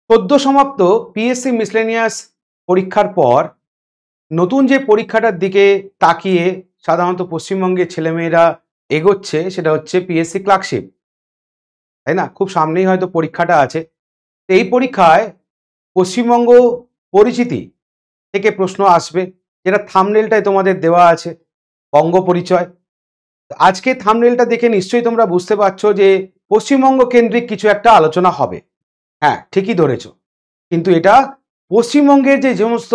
সদ্য সমাপ্ত PSC miscellaneous পরীক্ষার পর নতুন যে পরীক্ষাটার দিকে তাকিয়ে সাধারণত পশ্চিমবঙ্গের ছেলেমেয়েরা এগোচ্ছে সেটা হচ্ছে পিএসসি ক্লার্কশিপ, তাই না? খুব সামনেই হয়তো পরীক্ষাটা আছে। এই পরীক্ষায় পশ্চিমবঙ্গ পরিচিতি থেকে প্রশ্ন আসবে, যেটা থাম্বনেলটায় তোমাদের দেওয়া আছে, বঙ্গ পরিচয়। আজকে থাম্বনেলটা দেখে নিশ্চয়ই তোমরা বুঝতে পারছো যে পশ্চিমবঙ্গ কেন্দ্রিক কিছু একটা আলোচনা হবে। হ্যাঁ, ঠিকই ধরেছ, কিন্তু এটা পশ্চিমবঙ্গের যে সমস্ত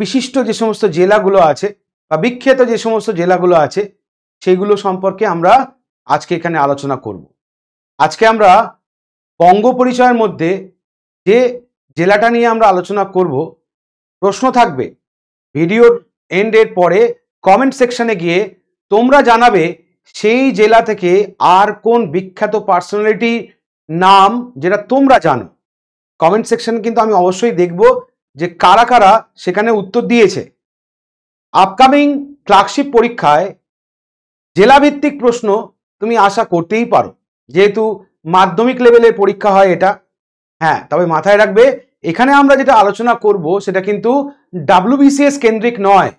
বিশিষ্ট যে সমস্ত জেলাগুলো আছে বা বিখ্যাত যে সমস্ত জেলাগুলো আছে সেগুলো সম্পর্কে আমরা আজকে এখানে আলোচনা করব। আজকে আমরা বঙ্গ পরিচয়ের মধ্যে যে জেলাটা নিয়ে আমরা আলোচনা করব, প্রশ্ন থাকবে ভিডিওর এন্ডের পরে কমেন্ট সেকশনে গিয়ে তোমরা জানাবে সেই জেলা থেকে আর কোন বিখ্যাত পার্সোনালিটি নাম যেটা তোমরা জানো। কমেন্ট সেকশন কিন্তু আমি অবশ্যই দেখব যে কারা কারা সেখানে উত্তর দিয়েছে। আপকামিং ক্লার্কশিপ পরীক্ষায় জেলাভিত্তিক প্রশ্ন তুমি আশা করতেই পারো, যেহেতু মাধ্যমিক লেভেলের পরীক্ষা হয় এটা। হ্যাঁ, তবে মাথায় রাখবে এখানে আমরা যেটা আলোচনা করব সেটা কিন্তু WBCS কেন্দ্রিক নয়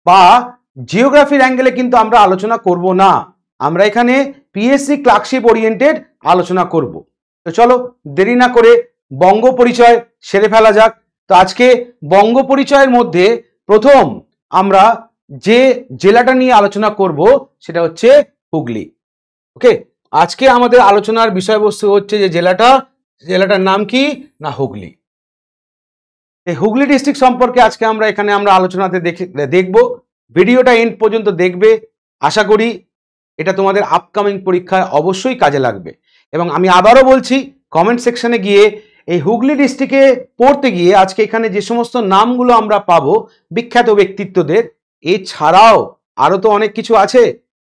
বা জিওগ্রাফির অ্যাঙ্গেলে কিন্তু আমরা আলোচনা করব না। আমরা এখানে পিএসসি ক্লার্কশিপ ওরিয়েন্টেড আলোচনা করব। তো চলো দেরি না করে বঙ্গ পরিচয় সেরে ফেলা যাক। তো আজকে বঙ্গ পরিচয়ের মধ্যে প্রথম আমরা যে জেলাটা নিয়ে আলোচনা করব সেটা হচ্ছে হুগলি। ওকে, আজকে আমাদের আলোচনার বিষয়বস্তু হচ্ছে যে জেলাটার নাম কি না হুগলি। এই হুগলি ডিস্ট্রিক্ট সম্পর্কে আজকে আমরা এখানে আলোচনাতে দেখব। ভিডিওটা এন্ড পর্যন্ত দেখবে, আশা করি এটা তোমাদের আপকামিং পরীক্ষায় অবশ্যই কাজে লাগবে। এবং আমি আবারও বলছি, কমেন্ট সেকশনে গিয়ে এই হুগলি ডিস্ট্রিক্টে পড়তে গিয়ে আজকে এখানে যে সমস্ত নামগুলো আমরা পাবো বিখ্যাত ব্যক্তিত্বদের, এছাড়াও আরও তো অনেক কিছু আছে,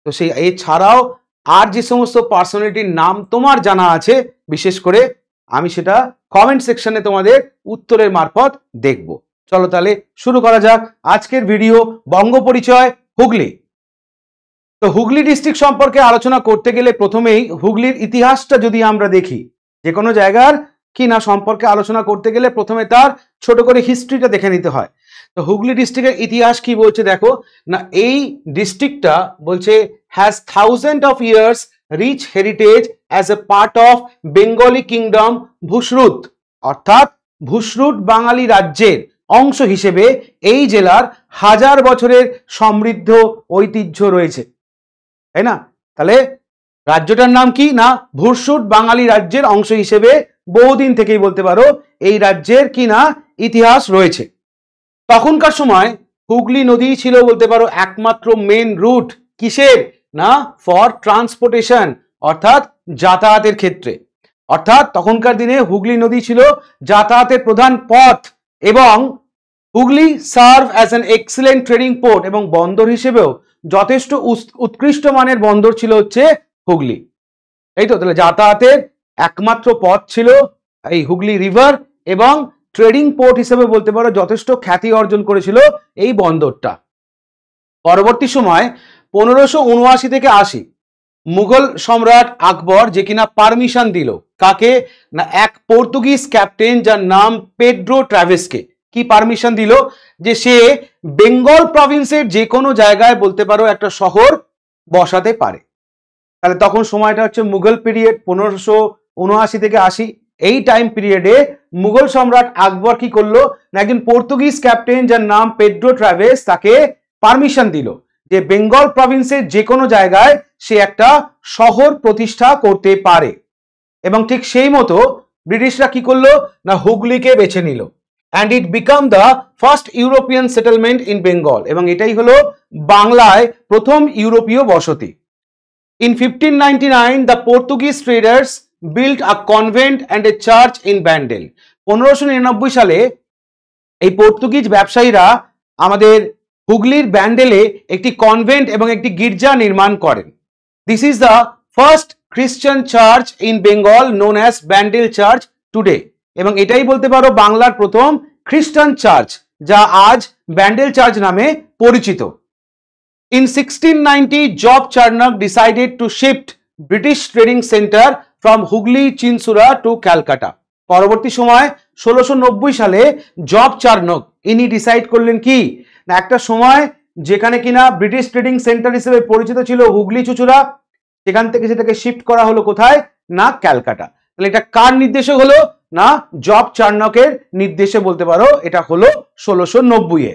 তো সেই এছাড়াও আর যে সমস্ত পার্সোনালিটির নাম তোমার জানা আছে বিশেষ করে, আমি সেটা কমেন্ট সেকশনে তোমাদের উত্তরের মারফত দেখব। চলো তাহলে শুরু করা যাক আজকের ভিডিও বঙ্গ পরিচয় হুগলি। তো হুগলি ডিস্ট্রিক্ট সম্পর্কে আলোচনা করতে গেলে প্রথমেই হুগলির ইতিহাসটা যদি আমরা দেখি, যে কোনো জায়গার কি না সম্পর্কে আলোচনা করতে গেলে প্রথমে তার ছোট করে হিস্ট্রিটা দেখে নিতে হয়। তো হুগলি ডিস্ট্রিক্টের ইতিহাস কি বলছে দেখো না, এই ডিস্ট্রিক্টটা বলছে has thousand of years rich heritage as a part of Bengali kingdom ভুসরুট, অর্থাৎ ভুসরুট বাঙালি রাজ্যের অংশ হিসেবে এই জেলার হাজার বছরের সমৃদ্ধ ঐতিহ্য রয়েছে, তাই না? তাহলে রাজ্যটার নাম কি না ভুসরুট বাঙালি রাজ্যের অংশ হিসেবে বহুদিন থেকেই বলতে পারো এই রাজ্যের কি না ইতিহাস রয়েছে। তখনকার সময় হুগলি নদী ছিল বলতে পারো একমাত্র মেন রুট, কিসের না ফর ট্রান্সপোর্টেশন, অর্থাৎ যাতায়াতের ক্ষেত্রে। অর্থাৎ তখনকার দিনে হুগলি নদী ছিল যাতায়াতের প্রধান পথ এবং Hooghly serve as an excellent trading port, এবং বন্দর হিসেবেও যথেষ্ট উৎকৃষ্ট মানের বন্দর ছিল হচ্ছে হুগলি। এই তো, তাহলে যাতায়াতের একমাত্র পথ ছিল এই হুগলি রিভার, এবং ট্রেডিং পোর্ট হিসেবে বলতে পারো যথেষ্ট খ্যাতি অর্জন করেছিল এই বন্দরটা। পরবর্তী সময় 1579 থেকে 80 মুঘল সম্রাট আকবর যে কিনা পারমিশন দিল কাকে না এক পর্তুগিজ ক্যাপ্টেন যার নাম পেড্রো ট্রাভেসকে, কি পারমিশন দিল যে সে বেঙ্গল প্রভিন্সের যে কোনো জায়গায় বলতে পারো একটা শহর বসাতে পারে। তাহলে তখন সময়টা হচ্ছে মুঘল পিরিয়ড, 1579 থেকে 80। এই টাইম পিরিয়ডে মুঘল সম্রাট আকবর কি করলো না একজন পর্তুগিজ ক্যাপ্টেন যার নাম পেড্রো ট্রাভেস তাকে পারমিশন দিল যে বেঙ্গল প্রভিন্সের যে কোনো জায়গায় সে একটা শহর প্রতিষ্ঠা করতে পারে। এবং ঠিক সেই মতো ব্রিটিশরা কি করলো না হুগলিকে বেছে নিল, and it became the first European settlement in Bengal, এবং এটাই হলো বাংলায় প্রথম ইউরোপীয় বসতি। In 1599 the Portuguese traders built a convent and a church in Bandel. 1599 সালে এই পর্তুগিজ ব্যবসায়ীরা আমাদের হুগলির ব্যান্ডেলে একটি কনভেন্ট এবং একটি গির্জা নির্মাণ করেন। This is the first Christian church in Bengal known as Bandel Church today, এবং এটাই বলতে পারো বাংলার প্রথম খ্রিস্টান চার্চ যা আজ ব্যান্ডেল চার্চ নামে পরিচিত। In 1690 Job Charnock decided to shift British trading center from Hooghly Chinsura to Calcutta. পরবর্তী সময় 1690 সালে জব চার্নক ইনি ডিসাইড করলেন কি না একটা সময় যেখানে কিনা ব্রিটিশ ট্রেডিং সেন্টার হিসেবে পরিচিত ছিল হুগলি চুঁচুড়া, সেখান থেকে সেটাকে শিফট করা হলো কোথায় না ক্যালকাটা। তাহলে এটা কার নির্দেশে হলো না জব চার্নকের নির্দেশে বলতে পারো, এটা হলো 1690-এ।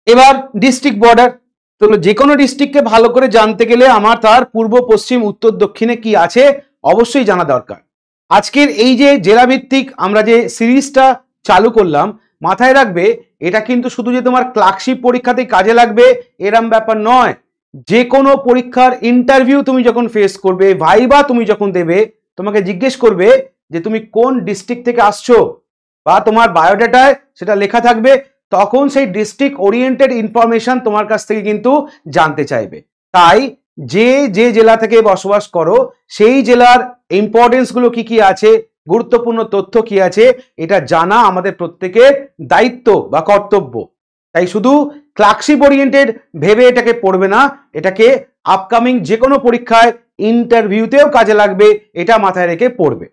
এবার ডিস্ট্রিক্ট বর্ডার, তো যে কোনো ডিস্ট্রিক্টকে ভালো করে জানতে গেলে আমার তার পূর্ব পশ্চিম উত্তর দক্ষিণে কি আছে অবশ্যই জানা দরকার। আজকের এই যে জেলা ভিত্তিক আমরা যে সিরিজটা চালু করলাম, মাথায় রাখবে এটা কিন্তু শুধু যে তোমার ক্লার্কশিপ পরীক্ষাতেই কাজে লাগবে এরম ব্যাপার নয়। যে কোনো পরীক্ষার ইন্টারভিউ তুমি যখন ফেস করবে, ভাইবা তুমি যখন দেবে, তোমাকে জিজ্ঞেস করবে যে তুমি কোন ডিস্ট্রিক্ট থেকে আসছো, বা তোমার বায়োডাটায় সেটা লেখা থাকবে, তখন সেই ডিস্ট্রিক্ট ওরিয়েন্টেড ইনফরমেশন তোমার কাছ থেকে কিন্তু জানতে চাইবে। তাই যে যে জেলা থেকে বসবাস করো সেই জেলার ইম্পর্টেন্স গুলো কি কি আছে, গুরুত্বপূর্ণ তথ্য কি আছে, এটা জানা আমাদের প্রত্যেকের দায়িত্ব বা কর্তব্য। তাই শুধু ক্লার্কশিপ ওরিয়েন্টেড ভেবে এটাকে পড়বে না, এটাকে আপকামিং যে কোনো পরীক্ষায় ইন্টারভিউতেও কাজে লাগবে, এটা মাথায় রেখে পড়বে।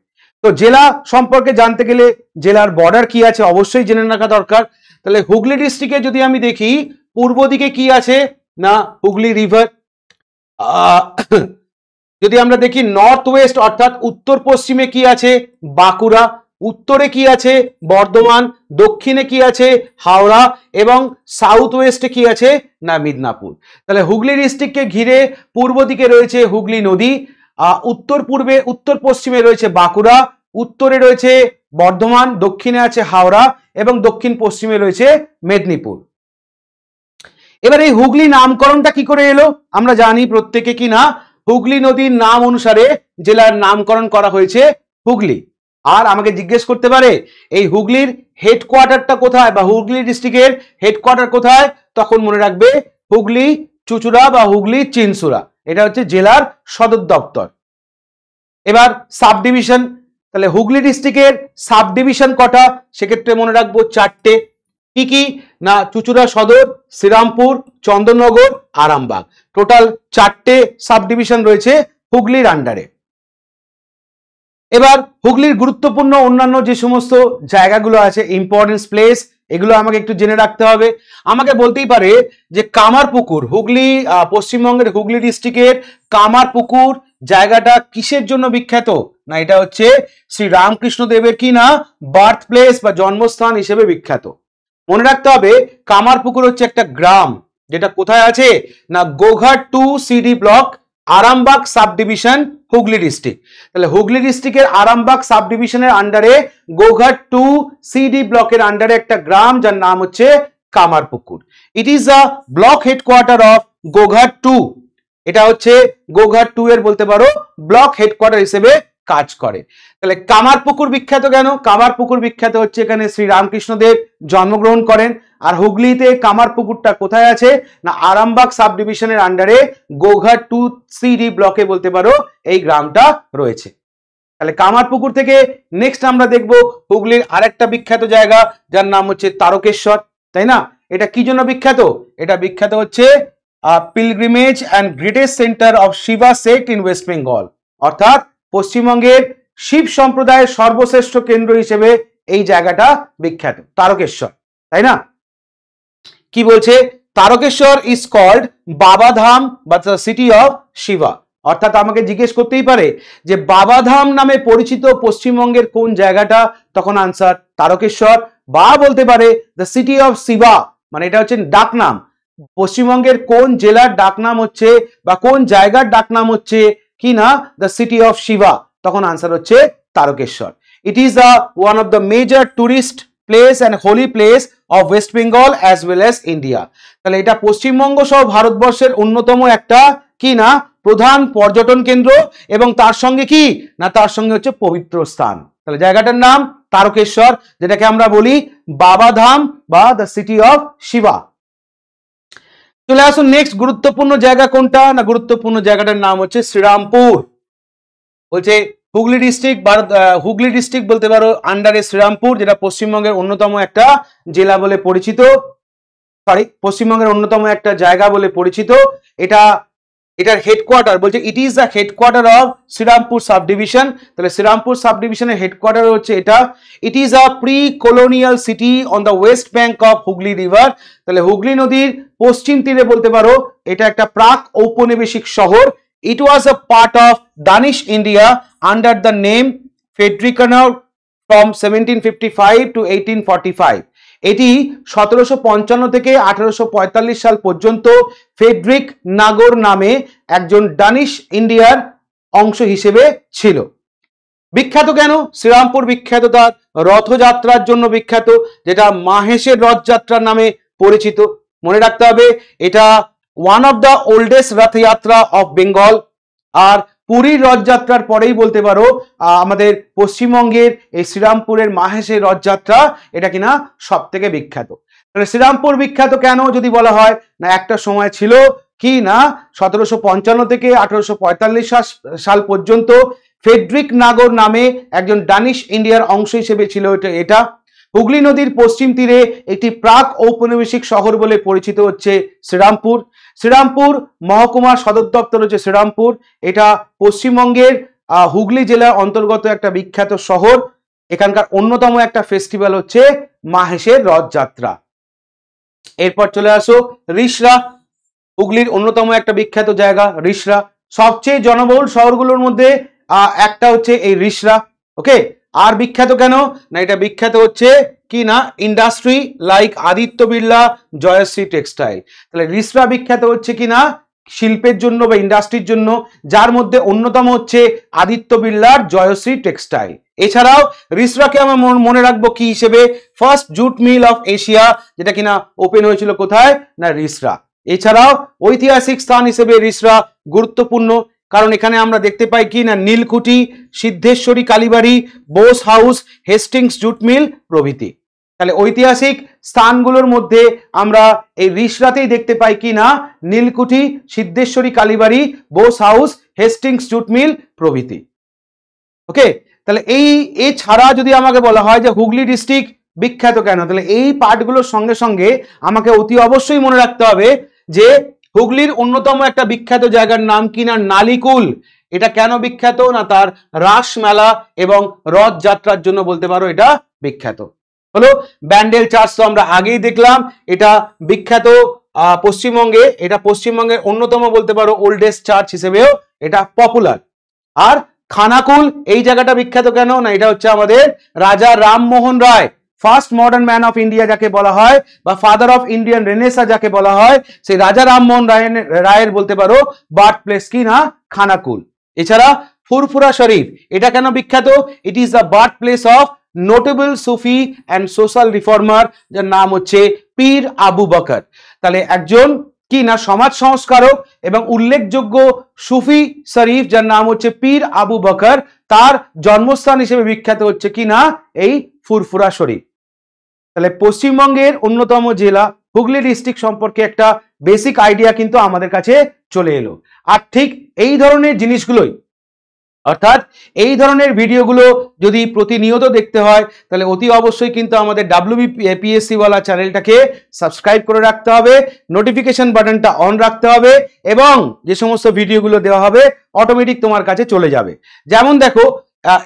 তো জেলা সম্পর্কে জানতে গেলে জেলার বর্ডার কি আছে অবশ্যই জেনে রাখা দরকার। তাহলে হুগলি ডিস্ট্রিক্টে যদি আমি দেখি পূর্ব দিকে কি আছে না হুগলি রিভার। যদি আমরা দেখি নর্থ ওয়েস্ট অর্থাৎ উত্তর পশ্চিমে কি আছে বাঁকুড়া, উত্তরে কি আছে বর্ধমান, দক্ষিণে কি আছে হাওড়া, এবং সাউথ ওয়েস্টে কি আছে না মিদনাপুর। তাহলে হুগলি ডিস্ট্রিক্টকে ঘিরে পূর্ব দিকে রয়েছে হুগলি নদী, উত্তর পূর্বে উত্তর পশ্চিমে রয়েছে বাঁকুড়া, উত্তরে রয়েছে বর্ধমান, দক্ষিণে আছে হাওড়া, এবং দক্ষিণ পশ্চিমে রয়েছে মেদিনীপুর। এবার এই হুগলি নামকরণটা কি করে এলো আমরা জানি প্রত্যেকে কি না হুগলি নদীর নাম অনুসারে জেলার নামকরণ করা হয়েছে হুগলি। আর আমাকে জিজ্ঞেস করতে পারে এই হুগলির হেডকোয়ার্টারটা কোথায় বা হুগলি ডিস্ট্রিক্টের হেডকোয়ার্টার কোথায়, তখন মনে রাখবে হুগলি চুঁচুড়া বা হুগলি চিনসুরা, এটা হচ্ছে জেলার সদর দপ্তর। এবার সাব ডিভিশন, তাহলে হুগলি ডিস্ট্রিক্টের সাব ডিভিশন কটা, সেক্ষেত্রে মনে রাখবো 4টে। কি কি না চুঁচুড়া সদর, শ্রীরামপুর, চন্দননগর, আরামবাগ, টোটাল 4টে সাব ডিভিশন রয়েছে হুগলির আন্ডারে। এবার হুগলির গুরুত্বপূর্ণ অন্যান্য যে সমস্ত জায়গাগুলো আছে ইম্পর্টেন্স প্লেস, এগুলো আমাকে একটু জেনে রাখতে হবে। আমাকে বলতেই পারে যে কামারপুকুর, হুগলি পশ্চিমবঙ্গের হুগলি ডিস্ট্রিক্টের কামারপুকুর জায়গাটা কিসের জন্য বিখ্যাত না এটা হচ্ছে শ্রী রামকৃষ্ণ দেবের কি না বার্থ প্লেস বা জন্মস্থান হিসেবে বিখ্যাত। মনে রাখতে হবে কামারপুকুর হচ্ছে একটা গ্রাম যেটা কোথায় আছে না Goghat 2 CD block, Arambagh sub division, Hooghly district. তাহলে হুগলি ডিস্ট্রিক্টের আরামবাগ সাব ডিভিশনের আন্ডারে গোঘাট 2 সিডি ব্লকের আন্ডারে একটা গ্রাম যার নাম হচ্ছে কামারপুকুর। ইট is a block headquarter of Goghat 2। এটা হচ্ছে গোঘাট 2 এর বলতে পারো ব্লক হেডকোয়ার্টার হিসেবে কাজ করে। তাহলে কামারপুকুর বিখ্যাত কেন? কামারপুকুর বিখ্যাত হচ্ছে এখানে শ্রী রামকৃষ্ণ দেব জন্মগ্রহণ করেন। আর হুগলিতে কামারপুকুরটা কোথায় আছে না আরামবাগ সাব ডিভিশনের আন্ডারে গোঘাট 2 সিডি ব্লকে বলতে পারো এই গ্রামটা রয়েছে। তাহলে কামারপুকুর থেকে নেক্সট আমরা দেখব হুগলির আরেকটা বিখ্যাত জায়গা যার নাম হচ্ছে তারকেশ্বর, তাই না? এটা কি জন্য বিখ্যাত? এটা বিখ্যাত হচ্ছে pilgrimage and greatest centre of Shiva sect in West Bengal, অর্থাৎ পশ্চিমবঙ্গের শিব সম্প্রদায়ের সর্বশ্রেষ্ঠ কেন্দ্র হিসেবে এই জায়গাটা বিখ্যাত তারকেশ্বর, তাই না? কি বলছে তারকেশ্বর ইজ কল্ড বাবাধাম বা সিটি অফ শিবা, অর্থাৎ আমাকে জিজ্ঞেস করতেই পারে যে বাবাধাম নামে পরিচিত পশ্চিমবঙ্গের কোন জায়গাটা, তখন আনসার তারকেশ্বর। বা বলতে পারে দ্য সিটি অফ শিবা, মানে এটা হচ্ছে ডাকনাম, পশ্চিমবঙ্গের কোন জেলার ডাকনাম হচ্ছে বা কোন জায়গার ডাকনাম হচ্ছে কি না দ্য সিটি অফ শিবা, তখন আনসার হচ্ছে Tarakeswar. It is one of the major tourist place and Holi place of West Bengal as well as India. তাহলে এটা পশ্চিমবঙ্গ সহ ভারতবর্ষের অন্যতম একটা কি না প্রধান পর্যটন কেন্দ্র, এবং তার সঙ্গে কি না তার সঙ্গে হচ্ছে পবিত্র স্থান। তাহলে জায়গাটার নাম তারকেশ্বর, যেটাকে আমরা বলি বাবাধাম বা দ্য সিটি অফ শিবা। চলে আসুন নেক্সট গুরুত্বপূর্ণ জায়গা কোনটা না গুরুত্বপূর্ণ জায়গাটার নাম হচ্ছে শ্রীরামপুর। বলছে হুগলি ডিস্ট্রিক্ট হুগলি ডিস্ট্রিক্ট বলতে পারো আন্ডারে শ্রীরামপুর, যেটা পশ্চিমবঙ্গের অন্যতম একটা জেলা বলে পরিচিত, পশ্চিমবঙ্গের অন্যতম একটা জায়গা বলে পরিচিত। এটা এটার হেডকোয়ার্টার বলছে it is the headquarter of Shrirampur sub division. তাহলে শ্রীরামপুর সাব ডিভিশনের হেডকোয়ার্টার হচ্ছে এটা। It is a pre colonial city on the west bank of Hooghly river. তাহলে হুগলি নদীর পশ্চিম তীরে বলতে পারো এটা একটা প্রাক ঔপনিবেশিক শহর। It was a part of Danish India under the name Frederiknagore from 1755 to 1845। এটি 1755 থেকে 1845 সাল পর্যন্ত ফেডরিক নাগর নামে একজন ডানিশ ইন্ডিয়ার অংশ হিসেবে ছিল। বিখ্যাত কেন? শ্রীরামপুর বিখ্যাত তার রথযাত্রার জন্য বিখ্যাত, যেটা মাহেশের রথযাত্রার নামে পরিচিত। মনে রাখতে হবে এটা one of the oldest Rath Yatra of Bengal. আর পুরীর রথযাত্রার পরেই বলতে পারো আমাদের পশ্চিমবঙ্গের এই শ্রীরামপুরের মাহেশের রথযাত্রা এটা কিনা সব থেকে বিখ্যাত। তাহলে শ্রীরামপুর বিখ্যাত কেন যদি বলা হয়, না একটা সময় ছিল কি না 1755 থেকে 1845 সাল পর্যন্ত ফেডরিক নাগর নামে একজন ডানিশ ইন্ডিয়ার অংশ হিসেবে ছিল এটা। হুগলি নদীর পশ্চিম তীরে একটি প্রাক ঔপনিবেশিক শহর বলে পরিচিত হচ্ছে শ্রীরামপুর। শ্রীরামপুর মহকুমার সদর দপ্তর হচ্ছে শ্রীরামপুর। এটা পশ্চিমবঙ্গের হুগলি জেলার অন্তর্গত একটা বিখ্যাত শহর। এখানকার অন্যতম একটা ফেস্টিভ্যাল হচ্ছে মাহেশের রথযাত্রা। এরপর চলে আসো রিষড়া, হুগলির অন্যতম একটা বিখ্যাত জায়গা রিষড়া। সবচেয়ে জনবহুল শহরগুলোর মধ্যে একটা হচ্ছে এই রিষড়া। ওকে, আর বিখ্যাত কেন? না এটা বিখ্যাত হচ্ছে কি না industry like Aditya Birla, Jayashree textile. তাহলে রিষড়া বিখ্যাত হচ্ছে কি না শিল্পের জন্য বা ইন্ডাস্ট্রির জন্য, যার মধ্যে অন্যতম হচ্ছে আদিত্য বিড়লার জয়শ্রী টেক্সটাইল। এছাড়াও রিষড়াকে আমরা মনে রাখবো কি হিসেবে? First jute meal of Asia, যেটা কিনা ওপেন হয়েছিল কোথায়? না রিষড়া। এছাড়াও ঐতিহাসিক স্থান হিসেবে রিষড়া গুরুত্বপূর্ণ, কারণ এখানে আমরা দেখতে পাই কি না নীলকুঠি, Siddheshwari Kalibari, Bose house, Hastings jute mill প্রভৃতি। তাহলে ঐতিহাসিক স্থানগুলোর মধ্যে আমরা এই রিষড়াতেই দেখতে পাই কি না নীলকুঠি, Siddheshwari Kalibari, Bose house, Hastings jute mill প্রভৃতি। ওকে, তাহলে এছাড়া যদি আমাকে বলা হয় যে হুগলি ডিস্ট্রিক্ট বিখ্যাত কেন, তাহলে এই পার্টগুলোর সঙ্গে সঙ্গে আমাকে অতি অবশ্যই মনে রাখতে হবে যে হুগলির অন্যতম একটা বিখ্যাত জায়গার নাম কিনা নালিকুল। এটা কেন বিখ্যাত? না তার রাস মেলা এবং রথযাত্রার জন্য বলতে পারো এটা বিখ্যাত। হলো ব্যান্ডেল চার্চ তো আমরা আগেই দেখলাম, এটা বিখ্যাত পশ্চিমবঙ্গে। এটা পশ্চিমবঙ্গের অন্যতম বলতে পারো ওল্ডেস্ট চার্চ হিসেবেও এটা পপুলার। আর খানাকুল এই জায়গাটা বিখ্যাত কেন? না এটা হচ্ছে আমাদের Raja Rammohan Roy, first modern man of India যাকে বলা হয় বা ফাদার অফ ইন্ডিয়ান রেনেসা যাকে বলা হয়, সেই রাজা রামমোহন রায়ের বলতে পারো বার্থ প্লেস কি না খানাকুল। এছাড়া ফুরফুরা শরীফ এটা কেন বিখ্যাত? It is the birth place of notable Sufi and social reformer, যার নাম হচ্ছে পীর আবু বকর। তাহলে একজন কি না সমাজ সংস্কারক এবং উল্লেখযোগ্য সুফি শরীফ যার নাম হচ্ছে পীর আবু বকর, তার জন্মস্থান হিসেবে বিখ্যাত হচ্ছে কি না এই ফুরফুরা শরীফ। তাহলে পশ্চিমবঙ্গের অন্যতম জেলা হুগলি ডিস্ট্রিক্ট সম্পর্কে একটা বেসিক আইডিয়া কিন্তু আমাদের কাছে চলে এলো। আর ঠিক এই ধরনের জিনিসগুলোই, অর্থাৎ এই ধরনের ভিডিওগুলো যদি প্রতিনিয়ত দেখতে হয় তাহলে অতি অবশ্যই কিন্তু আমাদের WBPSC ওয়ালা চ্যানেলটাকে সাবস্ক্রাইব করে রাখতে হবে, নোটিফিকেশন বাটনটা অন রাখতে হবে এবং যে সমস্ত ভিডিওগুলো দেওয়া হবে অটোমেটিক তোমার কাছে চলে যাবে। যেমন দেখো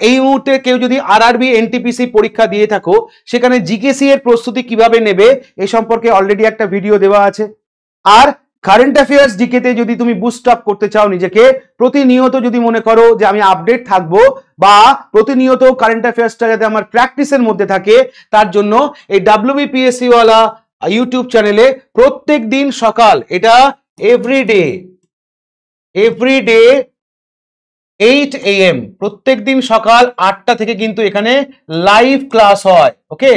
এই মুহূর্তে কেউ যদি RRB NTPC পরীক্ষা দিয়ে থাকো, সেখানে জিকেসি এর প্রস্তুতি কিভাবে নেবে এই সম্পর্কে অলরেডি একটা ভিডিও দেওয়া আছে। আর কারেন্ট অ্যাফেয়ার্স জিকেতে যদি তুমি বুস্ট আপ করতে চাও নিজেকে, প্রতিনিয়ত যদি মনে করো যে আমি আপডেট থাকবো বা প্রতিনিয়ত কারেন্ট অ্যাফেয়ার্সটা যাতে আমার প্র্যাকটিসের মধ্যে থাকে, তার জন্য এই WBPSC ওয়ালা ইউটিউব চ্যানেলে প্রত্যেক দিন সকাল, এটা এভরিডে 8 AM প্রত্যেক দিন সকাল 8টা থেকে কিন্তু এখানে লাইভ ক্লাস হয়। ওকে,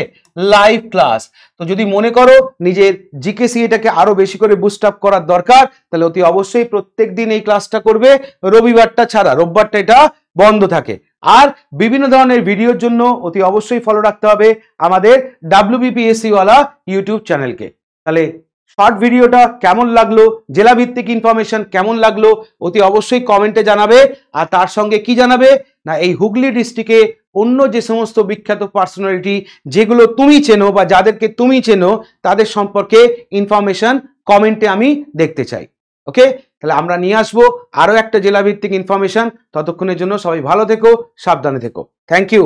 লাইভ ক্লাস। তো যদি মনে করো নিজের জিকেসি এটাকে আরো বেশি করে বুস্ট আপ করার দরকার, তাহলে অতি অবশ্যই প্রত্যেক দিন এই ক্লাসটা করবে, রবিবারটা ছাড়া, রোববারটা এটা বন্ধ থাকে। আর বিভিন্ন ধরনের ভিডিওর জন্য অতি অবশ্যই ফলো রাখতে হবে আমাদের WBPSC ওয়ালা ইউটিউব চ্যানেলকে। তাহলে শর্ট ভিডিওটা কেমন লাগলো, জেলা ভিত্তিক ইনফরমেশন কেমন লাগলো অতি অবশ্যই কমেন্টে জানাবে। আর তার সঙ্গে কি জানাবে না এই হুগলি ডিস্ট্রিক্টে অন্য যে সমস্ত বিখ্যাত পার্সোনালিটি যেগুলো তুমি চেনো বা যাদেরকে তুমি চেনো তাদের সম্পর্কে ইনফরমেশন কমেন্টে আমি দেখতে চাই। ওকে, তাহলে আমরা নিয়ে আসবো আরও একটা জেলাভিত্তিক ইনফরমেশন। ততক্ষণের জন্য সবাই ভালো থেকো, সাবধানে থেকো। Thank you.